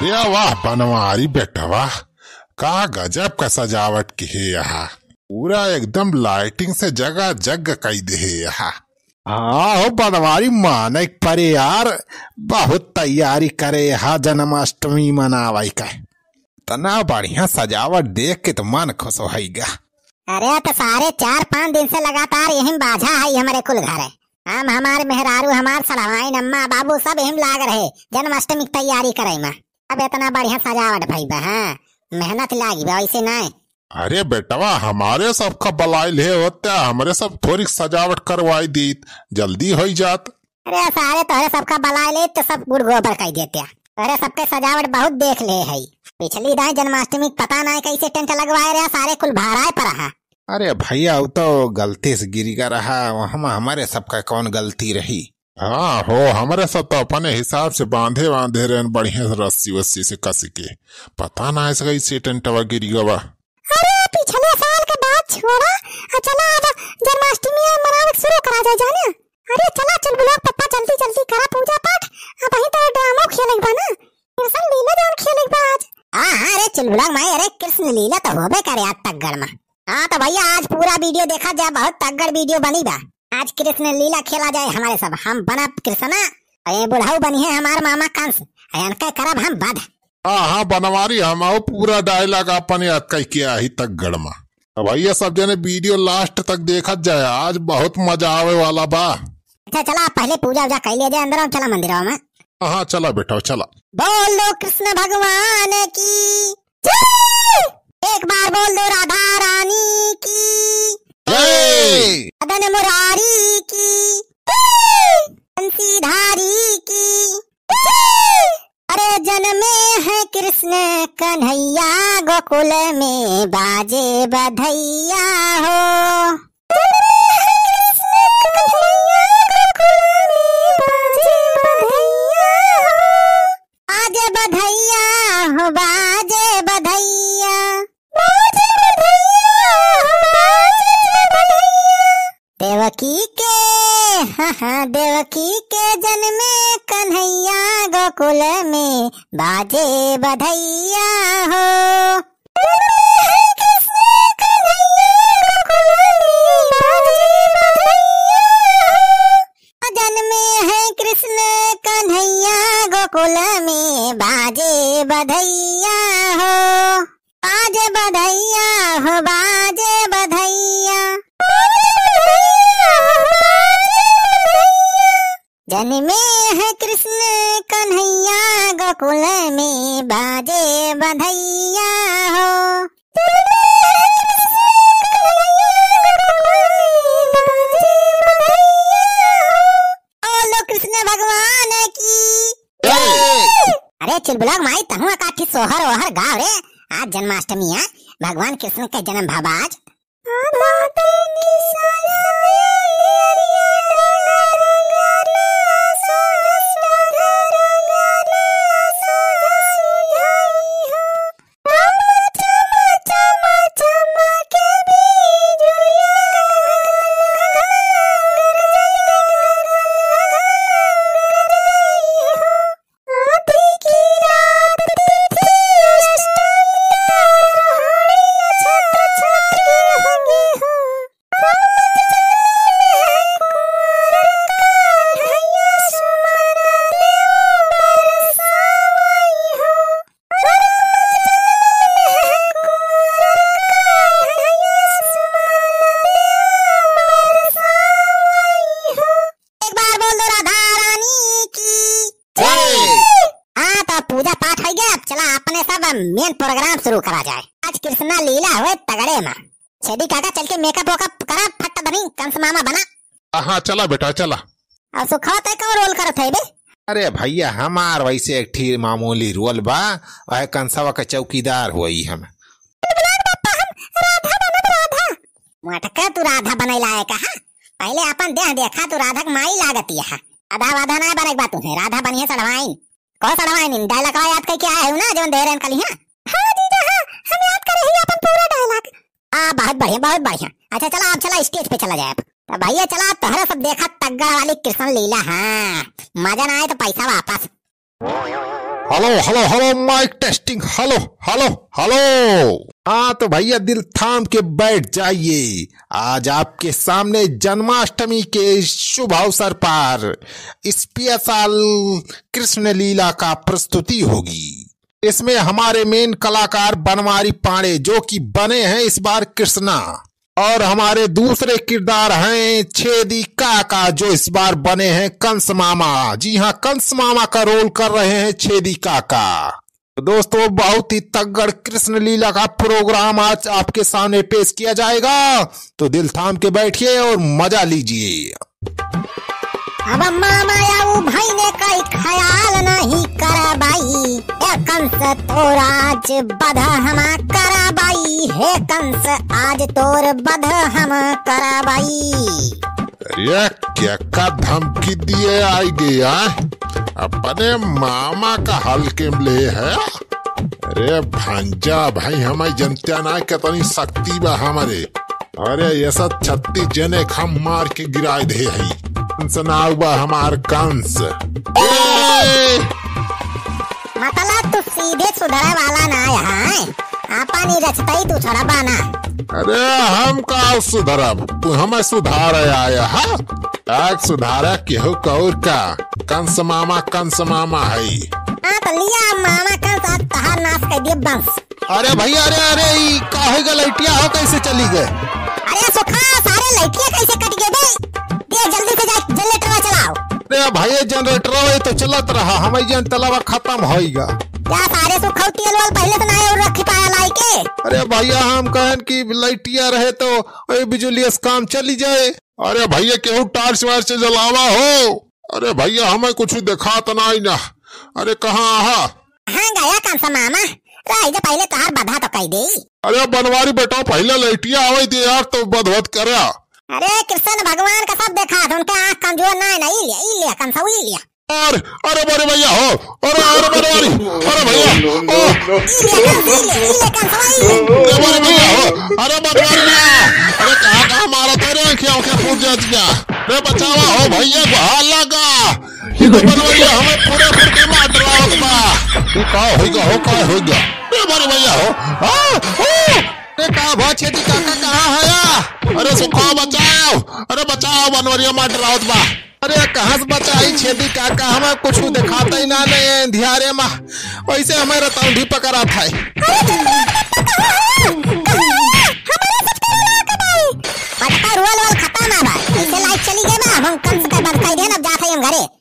या वाह बनवारी बेटा वाह, का गजब का सजावट की है यहाँ। पूरा एकदम लाइटिंग से जगह जग कई दे है यहाँ। हाँ हो बनवारी माने परे यार, बहुत तैयारी करे यहाँ जन्माष्टमी मनावाई का। तना बढ़िया सजावट देख के तो मन खुश होगा। अरे तो सारे 4-5 दिन से लगातार यही बाझा है हमारे कुल घर है। हम हमारे मेहरारू हमार सड़वाई अम्मा बाबू सब यही लाग रहे जन्माष्टमी की तैयारी करे में। अब इतना बढ़िया सजावट भाई हाँ, मेहनत लागी वैसे नहीं। अरे बेटवा हमारे सबका बलाई ले होता, हमारे सब थोड़ी सजावट करवाई दी जल्दी हो जात। अरे सारे तोहरे सबका बलाई ले तो सब गुड़ गोबर कर देते। अरे सबके सजावट बहुत देख ले है। पिछली दाई जन्माष्टमी पता नहीं कैसे टेंट लगवाए रहे, सारे कुल भाड़ा पर रहा। अरे भैया वो तो गलती से गिरी का रहा, हमारे सबका कौन गलती रही। हाँ हो, हमारे सब तो अपने हिसाब से बांधे रहे बढ़िया रस्सी वस्सी से कस के, पता ना ऐसा कैसे टेंटवा गिरी गवा। अरे पिछले साल के बाद छोड़ा, चला अब जन्माष्टमी मनाने शुरू करा जाए जाने। अरे चला चल ब्लॉग पप्पा जल्दी जल्दी करा पूजा पाठ, अब वही तो ड्रामा खेलेगा बा ना, कृष्ण लीला जौन खेलेगा बा आज। हां अरे चल ब्लॉग माई, अरे कृष्ण लीला तो होबे करे आज तगड़ में। हां तो भैया आज पूरा वीडियो देखा जाए, बहुत तगड़ वीडियो बनी बा। आज कृष्ण लीला खेला जाए हमारे सब, हम बना कृष्णा, अरे बुढ़ाऊ बनी है हमार मामा कंस, अनका करब हम बध। हाँ बनवारी हम पूरा डायलॉग अपन याद कर किया ही तक गड़मा। भैया सब जने वीडियो लास्ट तक देखा जाए, आज बहुत मजा आवे वाला बा। अच्छा चला पहले पूजा वूजा कर लिया जाए, अंदर चला मंदिर में। हाँ चला बेटा चला। बोलो कृष्ण भगवान की जय, एक बार बोल दो राधा रानी की जय, मदन मुरारी की जय, बंसीधारी की जय। अरे जन्मे है कृष्ण कन्हैया, गोकुल में बाजे बधैया हो। बाजे बधैया हो, बाजे बधैया, बाजे बधैया हो, बाजे बधैया। देवकी के हाँ देवकी के जन्मे कन्हैया, गोकुल में बाजे बधैया हो। जन्मे है कृष्ण कन्हैया, गोकुल में बाजे बधैया हो, बाजे बधैया हो, बाजे बधैया। जन्मे है कृष्ण कन्हैया, गोकुल में बाजे बधैया हो। बोलो कृष्ण भगवान की जय। अरे चिलबुलाग माई तहुआ काठी सोहर ओहर गाँव रे, आज जन्माष्टमी है, भगवान कृष्ण का जन्म भाव आज। मेन प्रोग्राम शुरू करा जाए। आज कृष्णा लीला हुए तगड़े में। छेदी काका चल के मेकअप वोकअप करा, फट बनी कंस मामा बना। हाँ चला बेटा चला। और सुखा तय कौन रोल करत है बे? अरे भैया हमार वैसे एक ठीक मामूली रोल बा, वह कंसवा का चौकीदार हुई हम। मटका तू राधा बनैला है कहा? पहले अपन देह देखा तू राधा की माई लागती है। आधा वाधा ना बने बात तू है, राधा बनी है सड़वाइन। कौन सड़वाइन डायलॉग याद करके आए हो ना जवन दे रहे कल हां? हां जीजा हां, हम याद कर रहे हैं अपन पूरा डायलॉग। बहुत बढ़िया बहुत बढ़िया। अच्छा चला अब चला स्टेज पे चला जाए। तो भैया चला तोहरा सब देखा तग्गड़ वाली कृष्ण लीला। हाँ मजा ना आए तो पैसा वापस। Hello hello hello mike testing, hello hello hello. हाँ तो भैया दिल थाम के बैठ जाइए। आज आपके सामने जन्माष्टमी के शुभ अवसर पर स्पेशल कृष्ण लीला का प्रस्तुति होगी। इसमें हमारे मेन कलाकार बनवारी पांडे जो कि बने हैं इस बार कृष्णा, और हमारे दूसरे किरदार हैं छेदी काका जो इस बार बने हैं कंस मामा। जी हाँ, कंस मामा का रोल कर रहे हैं छेदी काका। तो दोस्तों बहुत ही तगड़ कृष्ण लीला का प्रोग्राम आज आपके सामने पेश किया जाएगा, तो दिल थाम के बैठिए और मजा लीजिए। अब मामा आऊ भाई ने कई ख्याल नहीं करा बाई, हे कंस तोर आज बध हम करा बाई, हे कंस आज तोर बध हम करा बाई। अरे क्या का धमकी दिए आई गया, अपने मामा का हल्के में ले है। अरे भांजा भाई हमारी जनता ना कितनी शक्ति बा हमारे। अरे ये सब 36 जने खम मार के गिराए दे है सुनाऊबा हमार कंस। मतलब तू सीधे सुधरे वाला ना यहाँ, आपनी रचतई तू छोड़ा बाना। अरे हम का सुधरब, तू हमें सुधार आया है। एक सुधारा केहू कौर का, कंस मामा है। हाँ तो लिया मामा कंस आज तहार नाश कर दिए बंस। अरे भैया अरे काहे का लैटिया हो कैसे चली गए? अरे सुखा सारे लैटिया कैसे कट गए बे? ये जल्दी से जा जनरेटर चलाओ। अरे भाई जनरेटर तो चलत रहा, हमारी जन तलावा खत्म होएगा। क्या सारे सुखौती वाल पहले तो ना और रखी पाया लाई के? अरे भैया हम कहन की लाइटिया रहे तो बिजली काम चली जाए। अरे भैया केहू टार्च वार्च जलावा हो। अरे भैया हमें कुछ दिखा तो नहीं ना। अरे कहाँ हाँ गया कंस मामा, राइज पहले तहार बधा तो कह दे। अरे बनवारी बेटा पहले लाइटिया आवे दे यार तो बधवत करा। अरे कृष्ण भगवान का सब देखा था, उनके आँख कमजोर ना है, नहीं लिया कंसा ही लिया। अरे बड़े भैया हो, अरे बनवारी, अरे भैया बड़े भैया हो, अरे बनवारी ना, अरे कहाँ मारा तेरे क्या फूट जाएगा। अरे बचावा हो भैया को हाल लगा, ये तो बनवारी हमें पूरे के मार डरावत बा। ये का होगा अरे बड़े भैया हो। कहा बहुत छेदी काका कहाँ है? अरे सुखा बचाओ, अरे बचाओ बनवरिया मार डरावत बा। अरे कहाँ से बचाई छेदी काका, हमें कुछ दिखाता ही ना नहीं धियारे माँ, वैसे हमें रतौंधी पकड़ा था। खत्म है, ऐसे लाइट चली गई, हम कंस का बंद कर देना, अब जाते हैं हम घरे।